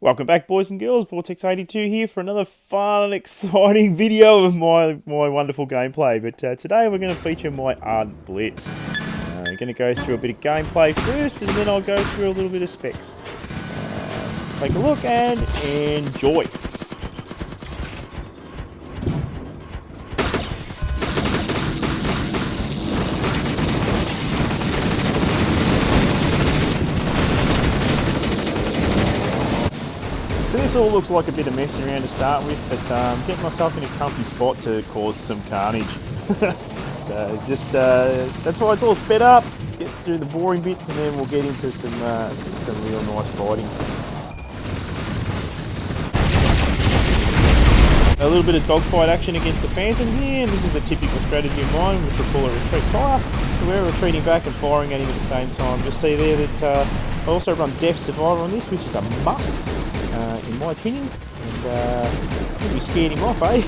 Welcome back, boys and girls. Vortex82 here for another fun and exciting video of my wonderful gameplay. But today we're going to feature my Ardent Blitz. I'm going to go through a bit of gameplay first, and then I'll go through a little bit of specs. Take a look and enjoy. So this all looks like a bit of messing around to start with, but getting myself in a comfy spot to cause some carnage. So just that's why it's all sped up. Get through the boring bits, and then we'll get into some real nice fighting. A little bit of dogfight action against the Phantoms here, and this is a typical strategy of mine, which we'll call a retreat fire. So we're retreating back and firing at him at the same time. Just see there that I also run Death Survivor on this, which is a must. In my opinion, and you'll be scared him off, eh?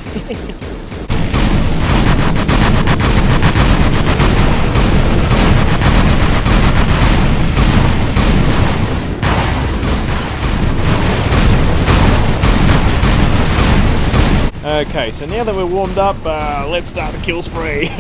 Okay, so now that we're warmed up, let's start the kill spree.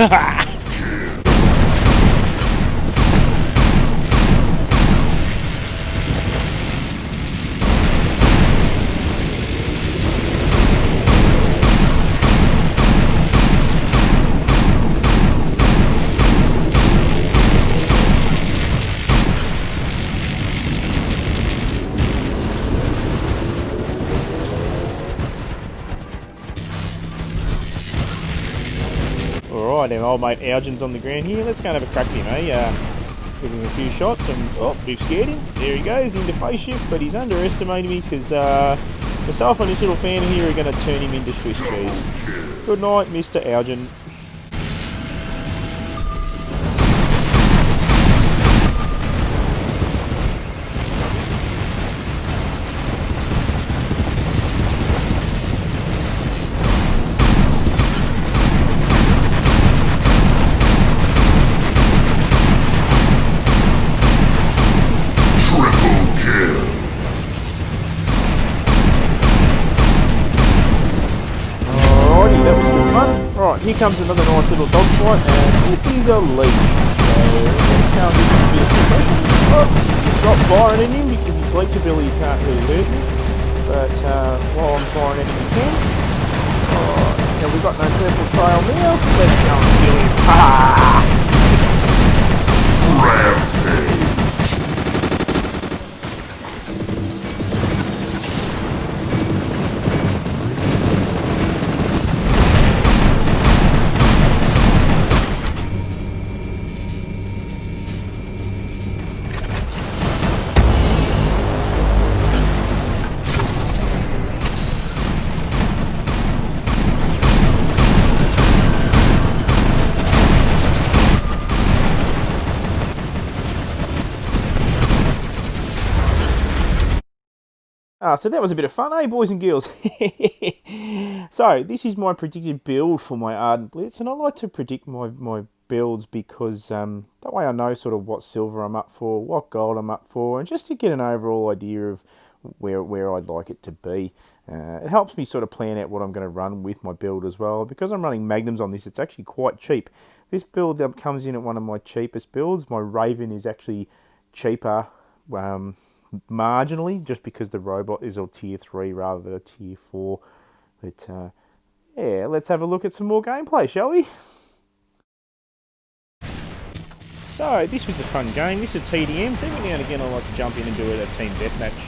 Alright, our old mate Algin's on the ground here. Let's go and have a crack at him, eh? Give him a few shots and, oh, we've scared him. There he goes, into face shift, but he's underestimating me because myself and this little fan here are going to turn him into Swiss cheese. Good night, Mr. Algin. Alright, here comes another nice little dogfight, and this is a leech. So let's go and give him a bit of suppression. Oh, just stop firing at him because his leech ability can't really hurt me. But while I'm firing at him, he can. Alright, now we've got no purple trail now. Let's go and kill him. Ha! Rampage. So that was a bit of fun, eh, boys and girls? So, this is my predicted build for my Ardent Blitz, and I like to predict my builds because that way I know sort of what silver I'm up for, what gold I'm up for, and just to get an overall idea of where I'd like it to be. It helps me sort of plan out what I'm going to run with my build as well. Because I'm running Magnums on this, it's actually quite cheap. This build comes in at one of my cheapest builds. My Raven is actually cheaper, marginally, just because the robot is a tier 3 rather than a tier 4. But yeah, let's have a look at some more gameplay, shall we? So this was a fun game. This is TDMs. Every now and again I like to jump in and do a team deathmatch.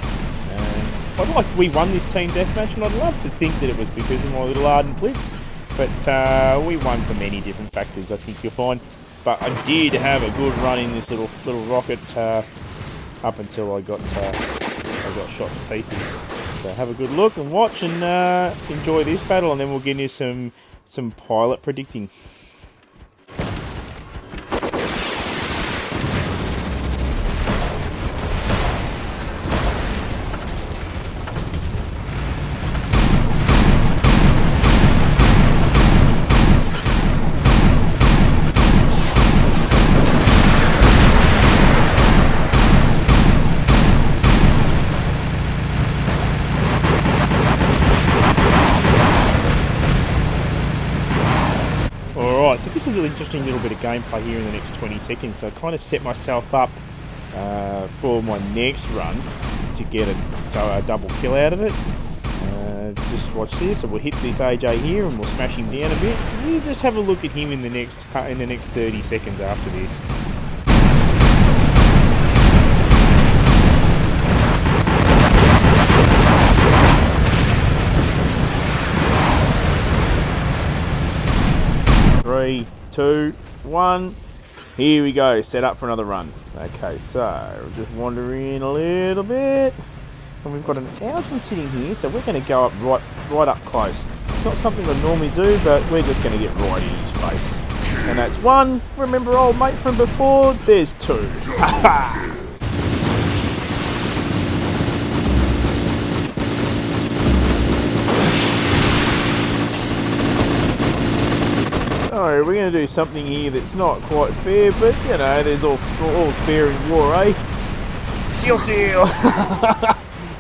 We won this team deathmatch, and I'd love to think that it was because of my little Ardent Blitz, but we won for many different factors, I think you'll find. But I did have a good run in this little rocket up until I got shot to pieces. So have a good look and watch and enjoy this battle, and then we'll get into some pilot predicting. this is an interesting little bit of gameplay here in the next 20 seconds. So I kind of set myself up for my next run to get a double kill out of it. Just watch this, so we'll hit this AJ here and we'll smash him down a bit. You just have a look at him in the next 30 seconds after this. Three, two, one. Here we go, set up for another run. Okay, so we'll just wander in a little bit. And we've got an Ardent sitting here, so we're going to go up right up close. Not something I normally do, but we're just going to get right in his face. And that's one. Remember old mate from before? There's two. So we're going to do something here that's not quite fair, but you know, there's all's fair in war, eh? Steal!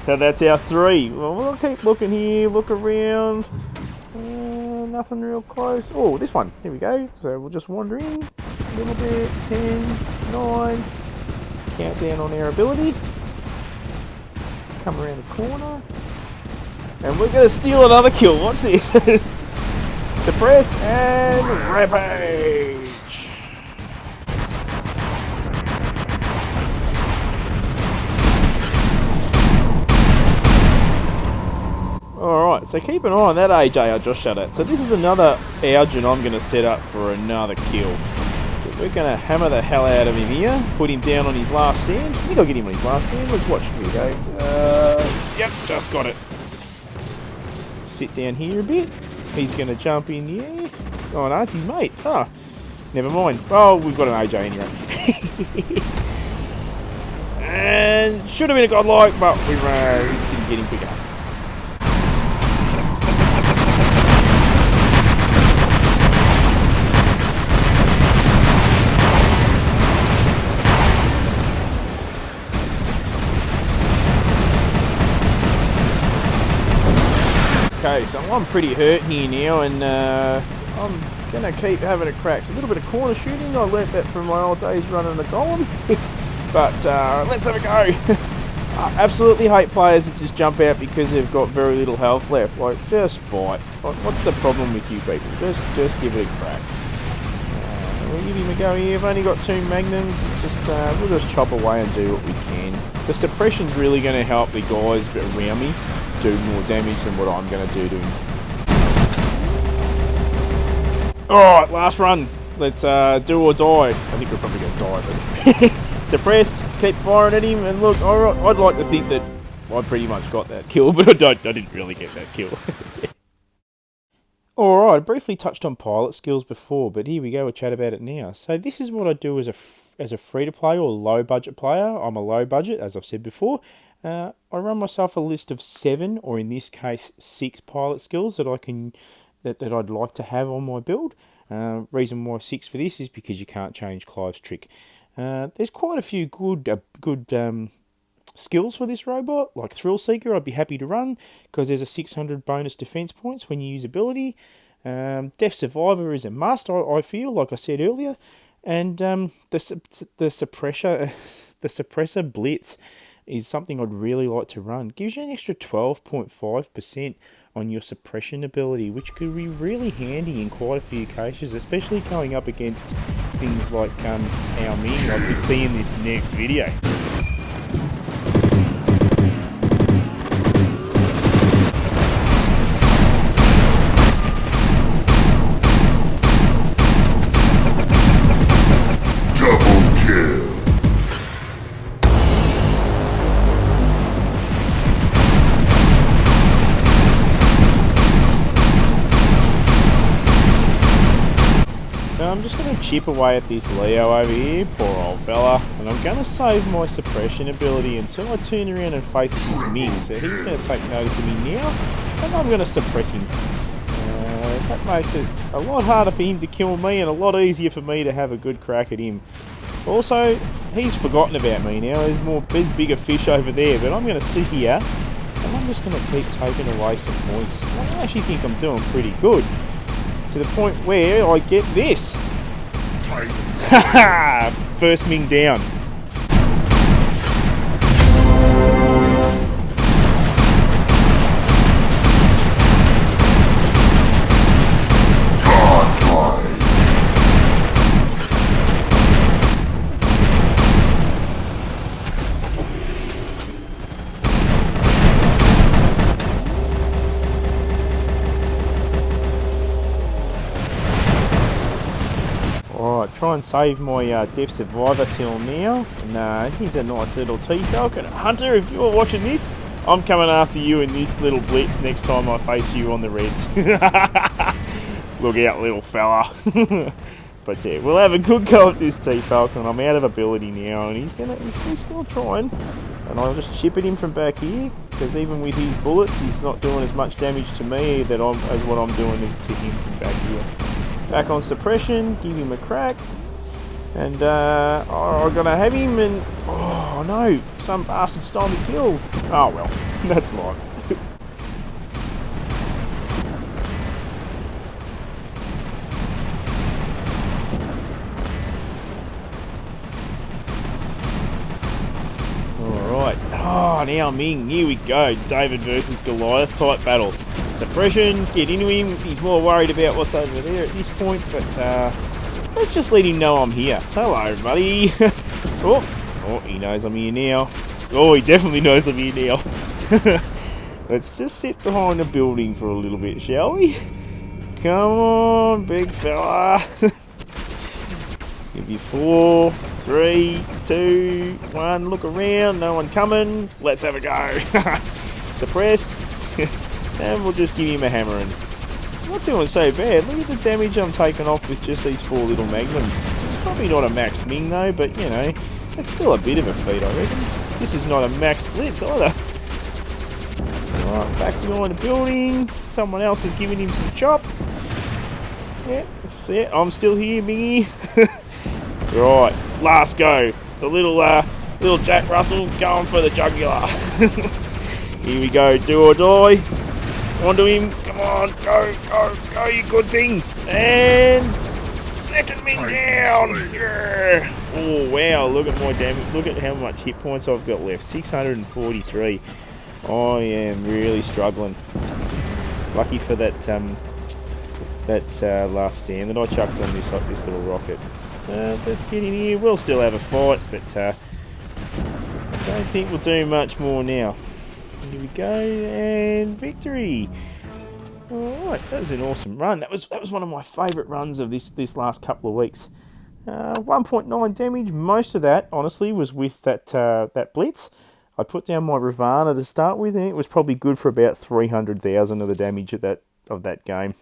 So that's our three. Well, we'll keep looking here, look around. Nothing real close. Oh, this one. Here we go. So we'll just wander in a little bit. 10, 9. Countdown on our ability. Come around the corner. And we're going to steal another kill. Watch this. Suppress and rampage. Alright, so keep an eye on that AJ I just shot at. So this is another Ardent I'm going to set up for another kill. So we're going to hammer the hell out of him here. Put him down on his last stand. I think I'll get him on his last stand. Let's watch. Here we go. Yep, just got it. Sit down here a bit. He's going to jump in here. Oh no, it's his mate. Oh, never mind. Oh, we've got an AJ anyway. And should have been a godlike, but we didn't get him quick enough. Okay, so I'm pretty hurt here now, and I'm going to keep having a crack. So a little bit of corner shooting. I learnt that from my old days running the golem. But let's have a go. I absolutely hate players that just jump out because they've got very little health left. Like, just fight. What's the problem with you people? Just give it a crack. We'll give him a go here. I've only got 2 magnums. We'll just chop away and do what we can. The suppression's really going to help the guys around me do more damage than what I'm going to do to him. Alright, last run. Let's do or die. I think we're probably going to die, but suppress, keep firing at him, and look, I'd like to think that I pretty much got that kill, but I didn't really get that kill. Alright, I briefly touched on pilot skills before, but here we go, we'll chat about it now. So this is what I do as a free-to-play or low-budget player. I'm a low-budget, as I've said before. I run myself a list of 7, or in this case 6 pilot skills that I'd like to have on my build. Reason why 6 for this is because you can't change Clive's trick. There's quite a few good skills for this robot, like Thrill Seeker I'd be happy to run, because there's a 600 bonus defense points when you use ability. Deaf Survivor is a must, I feel, like I said earlier. And the Suppressor Blitz is something I'd really like to run. Gives you an extra 12.5% on your suppression ability, which could be really handy in quite a few cases, especially going up against things like our Ming, like we see in this next video. I'm just going to chip away at this Leo over here, poor old fella, and I'm going to save my suppression ability until I turn around and face this Ming, so he's going to take notice of me now, and I'm going to suppress him. That makes it a lot harder for him to kill me and a lot easier for me to have a good crack at him. Also, he's forgotten about me now. There's bigger fish over there, but I'm going to sit here and I'm just going to keep taking away some points. I actually think I'm doing pretty good, to the point where I get this. Haha! First Ming down. Alright, try and save my Deaf Survivor till now. Nah, he's a nice little T-Falcon. Hunter, if you're watching this, I'm coming after you in this little blitz next time I face you on the Reds. Look out, little fella. But yeah, we'll have a good go at this T-Falcon. I'm out of ability now, and he's still trying. And I'll just chip at him from back here, because even with his bullets, he's not doing as much damage to me as what I'm doing to him from back here. Back on suppression, give him a crack, and I'm gonna have him, and oh no, some bastard stole me kill. Oh well, that's life. Alright, now Ming, here we go, David versus Goliath type battle. Suppression, get into him. He's more worried about what's over there at this point, but let's just let him know I'm here. Hello, buddy. oh, he knows I'm here now. Oh, he definitely knows I'm here now. Let's just sit behind the building for a little bit, shall we? Come on, big fella. Give you 4, 3, 2, 1. Look around. No one coming. Let's have a go. Suppressed. And we'll just give him a hammering. I'm not doing so bad. Look at the damage I'm taking off with just these 4 little magnums. It's probably not a maxed Ming though, but you know, it's still a bit of a feat, I reckon. This is not a maxed Blitz either. Alright, back behind the building. Someone else is giving him some chop. Yeah, see it. I'm still here, Mingy. Right, last go. The little Jack Russell going for the jugular. Here we go, do or die. Onto him, come on, go, you good thing. And second Ming down. Yeah. Oh wow, look at my damage. Look at how much hit points I've got left. 643. I am really struggling. Lucky for that last stand that I chucked on this little rocket. Let's get in here. We'll still have a fight, but I don't think we'll do much more now. Here we go, and victory. Alright, that was an awesome run. That was one of my favourite runs of this last couple of weeks. 1.9 damage. Most of that, honestly, was with that Blitz. I put down my Ravana to start with, and it was probably good for about 300,000 of the damage of that game.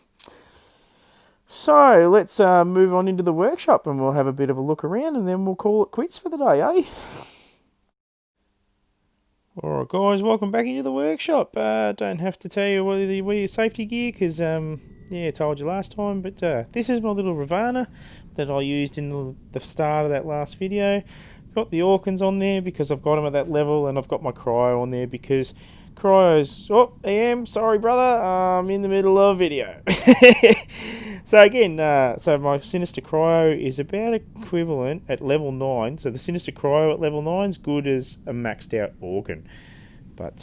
So let's move on into the workshop, and we'll have a bit of a look around, and then we'll call it quits for the day, eh? Alright guys, welcome back into the workshop. Don't have to tell you where your safety gear, because yeah, I told you last time, but this is my little Ravana that I used in the start of that last video. Got the Orkans on there because I've got them at that level, and I've got my Cryo on there because Cryo's... Oh, AM, sorry brother, I'm in the middle of a video. So again, so my Sinister Cryo is about equivalent at level 9. So the Sinister Cryo at level 9 is good as a maxed out Orkan. But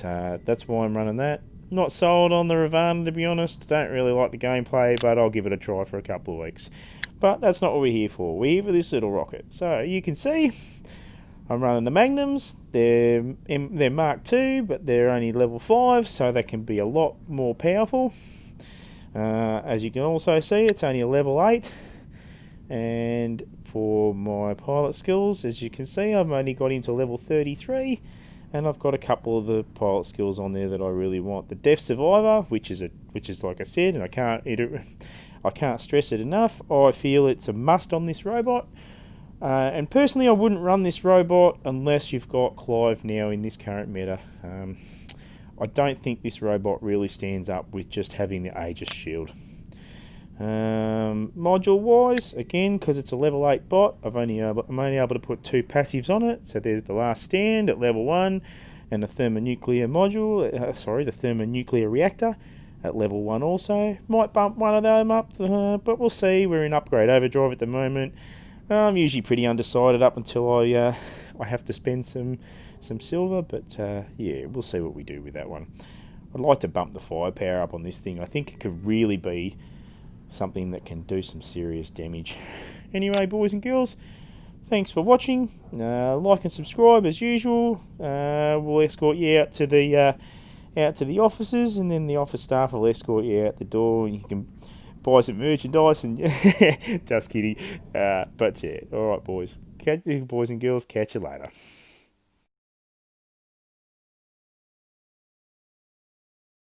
that's why I'm running that. Not sold on the Ravana, to be honest. Don't really like the gameplay, but I'll give it a try for a couple of weeks. But that's not what we're here for. We're here for this little rocket. So you can see I'm running the Magnums. They're Mark II, but they're only level 5, so they can be a lot more powerful. As you can also see, it's only a level 8. And for my pilot skills, as you can see, I've only got him to level 33. And I've got a couple of the pilot skills on there that I really want. The Deaf Survivor, which is like I said, and I can't stress it enough. I feel it's a must on this robot. And personally, I wouldn't run this robot unless you've got Clive now in this current meta. I don't think this robot really stands up with just having the Aegis shield. Module wise, again, because it's a level 8 bot, I'm only able to put 2 passives on it. So there's the Last Stand at level 1, and the thermonuclear module, the thermonuclear reactor at level 1 also. Might bump one of them up, but we'll see. We're in upgrade overdrive at the moment. I'm usually pretty undecided up until I have to spend some silver, but yeah, we'll see what we do with that one. I'd like to bump the firepower up on this thing. I think it could really be something that can do some serious damage. Anyway, boys and girls, thanks for watching. Like and subscribe as usual. We'll escort you out to the offices, and then the office staff will escort you out the door, and you can buy some merchandise. And just kidding. But yeah, all right, boys and girls, catch you later.